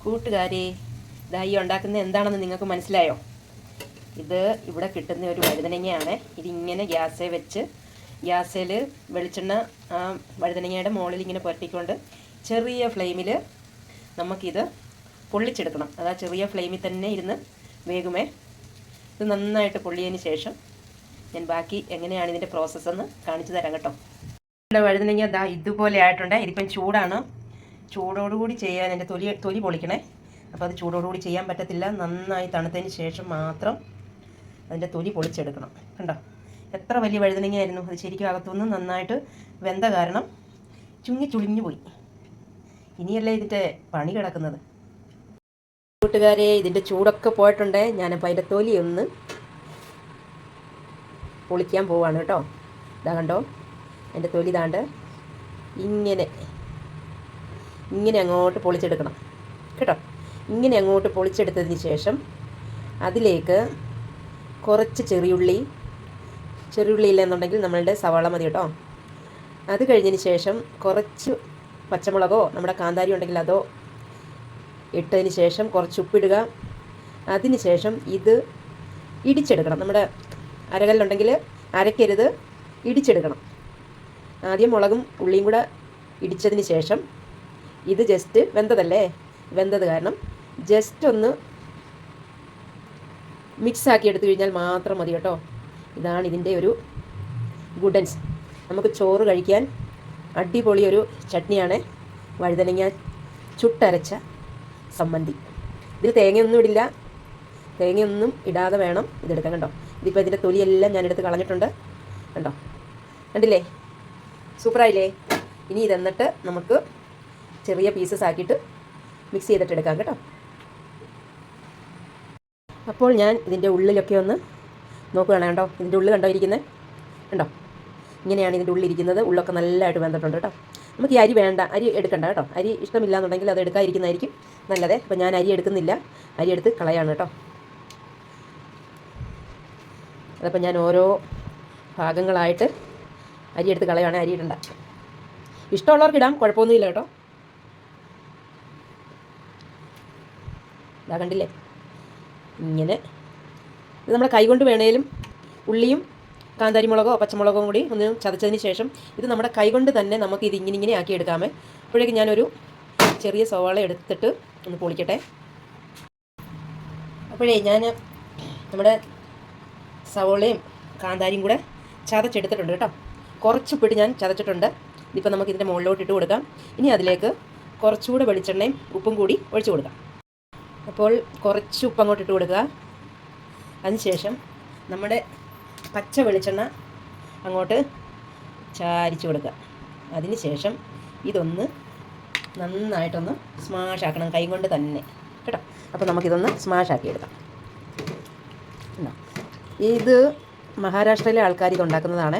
കൂട്ടുകാരെ, ഈ ഉണ്ടാക്കുന്നത് എന്താണെന്ന് നിങ്ങൾക്ക് മനസ്സിലായോ? ഇത് ഇവിടെ കിട്ടുന്ന ഒരു വഴുതനങ്ങയാണ്. ഇതിങ്ങനെ ഗ്യാസിൽ വെളിച്ചെണ്ണ വഴുതനങ്ങയുടെ മുകളിൽ ഇങ്ങനെ പുരട്ടിക്കൊണ്ട് ചെറിയ ഫ്ലെയിമിൽ നമുക്കിത് പൊള്ളിച്ചെടുക്കണം. അത് ആ ചെറിയ ഫ്ലെയിമിൽ തന്നെ ഇരുന്ന് വേകുമേ. ഇത് നന്നായിട്ട് പൊള്ളിയതിന് ശേഷം ഞാൻ ബാക്കി എങ്ങനെയാണ് ഇതിൻ്റെ പ്രോസസ്സെന്ന് കാണിച്ചു തരാം കേട്ടോ. വഴുതനങ്ങ ഇതുപോലെ ആയിട്ടുണ്ട്. ഇതിപ്പം ചൂടാണ്. ചൂടോടുകൂടി ചെയ്യാൻ എൻ്റെ തൊലി പൊളിക്കണേ. അപ്പോൾ അത് ചൂടോടുകൂടി ചെയ്യാൻ പറ്റത്തില്ല. നന്നായി തണുത്തതിന് ശേഷം മാത്രം അതിൻ്റെ തൊലി പൊളിച്ചെടുക്കണം. കണ്ടോ, എത്ര വലിയ വഴുതനങ്ങയായിരുന്നു. അത് ശരിക്കും അകത്തുനിന്ന് നന്നായിട്ട് വെന്ത കാരണം ചുളിഞ്ഞു പോയി. ഇനിയല്ലേ ഇതിൻ്റെ പണി കിടക്കുന്നത്. കൂട്ടുകാരെ, ഇതിൻ്റെ ചൂടൊക്കെ പോയിട്ടുണ്ട്. ഞാനപ്പോൾ അതിൻ്റെ തൊലി ഒന്ന് പൊളിക്കാൻ പോവാണ് കേട്ടോ. ഇതാ കണ്ടോ, അതിൻ്റെ തൊലി താണ്ട് ഇങ്ങനെ അങ്ങോട്ട് പൊളിച്ചെടുക്കണം കേട്ടോ. ഇങ്ങനെ അങ്ങോട്ട് പൊളിച്ചെടുത്തതിന് ശേഷം അതിലേക്ക് കുറച്ച് ചെറിയുള്ളി ഇല്ലെന്നുണ്ടെങ്കിൽ നമ്മളുടെ സവാള മതി കേട്ടോ. അത് കഴിഞ്ഞതിന് ശേഷം കുറച്ച് പച്ചമുളകോ നമ്മുടെ കാന്താരി ഉണ്ടെങ്കിൽ അതോ ഇട്ടതിന് ശേഷം കുറച്ച് ഉപ്പിടുക. അതിന് ശേഷം ഇത് ഇടിച്ചെടുക്കണം. നമ്മുടെ അരകല്ലുണ്ടെങ്കിൽ അരക്കരുത്, ഇടിച്ചെടുക്കണം. ആദ്യം മുളകും ഉള്ളിയും കൂടെ ഇടിച്ചതിന് ശേഷം ഇത് ജസ്റ്റ് വെന്തത് കാരണം ജസ്റ്റ് ഒന്ന് മിക്സാക്കി എടുത്തു കഴിഞ്ഞാൽ മാത്രം മതി കേട്ടോ. ഇതാണ് ഇതിൻ്റെ ഒരു ഗുഡൻസ്. നമുക്ക് ചോറ് കഴിക്കാൻ അടിപൊളി ഒരു ചട്നിയാണ് വഴുതനങ്ങ ചുട്ടരച്ച സമ്മന്തി. ഇതിൽ തേങ്ങയൊന്നും ഇടാതെ വേണം ഇതെടുക്കാൻ. കണ്ടോ, ഇതിപ്പോൾ ഇതിൻ്റെ തൊലിയെല്ലാം ഞാനെടുത്ത് കളഞ്ഞിട്ടുണ്ട്. കണ്ടില്ലേ, സൂപ്പറായില്ലേ? ഇനി ഇതെന്നിട്ട് നമുക്ക് ചെറിയ പീസസ് ആക്കിയിട്ട് മിക്സ് ചെയ്തിട്ട് എടുക്കാം കേട്ടോ. അപ്പോൾ ഞാൻ ഇതിൻ്റെ ഉള്ളിലൊക്കെ ഒന്ന് നോക്കുകയാണ്. കണ്ടോ, ഇതിൻ്റെ ഉള്ളിൽ കണ്ടോ ഇരിക്കുന്നത്? കണ്ടോ, ഇങ്ങനെയാണ് ഇതിൻ്റെ ഉള്ളിലിരിക്കുന്നത്. ഉള്ളൊക്കെ നല്ലതായിട്ട് വെന്തിട്ടുണ്ട് കേട്ടോ. നമുക്ക് ഈ അരി എടുക്കണ്ട കേട്ടോ. അരി ഇഷ്ടമില്ല എന്നുണ്ടെങ്കിൽ അത് എടുക്കാതിരിക്കുന്നതായിരിക്കും നല്ലത്. അപ്പോൾ ഞാൻ അരി എടുക്കുന്നില്ല, അരി എടുത്ത് കളയാണ് കേട്ടോ. അതപ്പോൾ ഞാൻ ഓരോ ഭാഗങ്ങളായിട്ട് അരി എടുത്ത് കളയാണ്. അരി ഇടണ്ട, ഇഷ്ടമുള്ളവർക്ക് ഇടാം, കുഴപ്പമൊന്നുമില്ല കേട്ടോ. ഇതാ കണ്ടില്ലേ, ഇങ്ങനെ ഇത് നമ്മുടെ കൈകൊണ്ട് വേണേലും ഉള്ളിയും കാന്താരിമുളകോ പച്ചമുളകോ കൂടി ഒന്ന് ചതച്ചതിന് ശേഷം ഇത് നമ്മുടെ കൈകൊണ്ട് തന്നെ നമുക്ക് ഇത് ഇങ്ങനെ ആക്കി എടുക്കാമേ. അപ്പോഴേക്കും ഞാനൊരു ചെറിയ സവാള എടുത്തിട്ട് ഒന്ന് പൊളിക്കട്ടെ. അപ്പോഴേ ഞാൻ നമ്മുടെ സവാളയും കാന്താരിയും കൂടെ ചതച്ചെടുത്തിട്ടുണ്ട് കേട്ടോ. കുറച്ച് ഉപ്പിട്ട് ഞാൻ ചതച്ചിട്ടുണ്ട്. ഇതിപ്പോൾ നമുക്ക് ഇതിൻ്റെ മുകളിലോട്ട് ഇട്ട് കൊടുക്കാം. ഇനി അതിലേക്ക് കുറച്ചുകൂടെ വെളിച്ചെണ്ണയും ഉപ്പും കൂടി ഒഴിച്ചു കൊടുക്കാം. അപ്പോൾ കുറച്ച് ഉപ്പ് അങ്ങോട്ട് ഇട്ട് കൊടുക്കുക. അതിനുശേഷം നമ്മുടെ പച്ച വെളിച്ചെണ്ണ അങ്ങോട്ട് ചാരിച്ചു കൊടുക്കുക. അതിന് ശേഷം ഇതൊന്ന് നന്നായിട്ടൊന്ന് സ്മാഷ് ആക്കണം, കൈ കൊണ്ട് തന്നെ കേട്ടോ. അപ്പോൾ നമുക്കിതൊന്ന് സ്മാഷ് ആക്കി എടുക്കാം. ഇത് മഹാരാഷ്ട്രയിലെ ആൾക്കാർ ഇതുണ്ടാക്കുന്നതാണ്.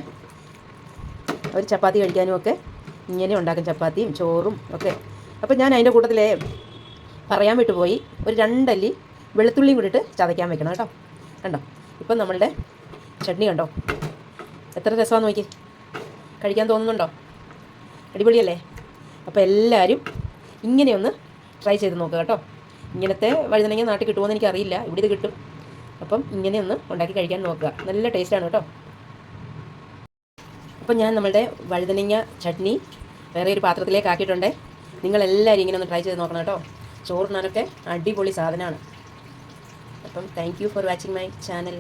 അവർ ചപ്പാത്തി കഴിക്കാനും ഒക്കെ ഇങ്ങനെ ഉണ്ടാക്കും, ചപ്പാത്തിയും ചോറും ഒക്കെ. അപ്പോൾ ഞാൻ അതിൻ്റെ കൂട്ടത്തിൽ പറയാൻ വിട്ടുപോയി, ഒരു 2 അല്ലി വെളുത്തുള്ളിയും കൂടിയിട്ട് ചതയ്ക്കാൻ വെക്കണം കേട്ടോ. കണ്ടോ, ഇപ്പം നമ്മളുടെ ചട്നി കണ്ടോ, എത്ര രസമാണെന്ന് നോക്കി, കഴിക്കാൻ തോന്നുന്നുണ്ടോ? അടിപൊളിയല്ലേ? അപ്പോൾ എല്ലാവരും ഇങ്ങനെയൊന്ന് ട്രൈ ചെയ്ത് നോക്കുക കേട്ടോ. ഇങ്ങനത്തെ വഴുതനങ്ങ നാട്ടിൽ കിട്ടുമോയെന്ന് എനിക്കറിയില്ല, ഇവിടെ ഇത് കിട്ടും. അപ്പം ഇങ്ങനെയൊന്ന് ഉണ്ടാക്കി കഴിക്കാൻ നോക്കുക, നല്ല ടേസ്റ്റാണ് കേട്ടോ. അപ്പം ഞാൻ നമ്മളുടെ വഴുതനങ്ങ ചട്നി വേറെ ഒരു പാത്രത്തിലേക്ക് ആക്കിയിട്ടുണ്ട്. നിങ്ങളെല്ലാവരും ഇങ്ങനെ ഒന്ന് ട്രൈ ചെയ്ത് നോക്കണം കേട്ടോ. ചോറിനാനൊക്കെ അടിപൊളി സാധനമാണ്. അപ്പം thank you for watching my channel.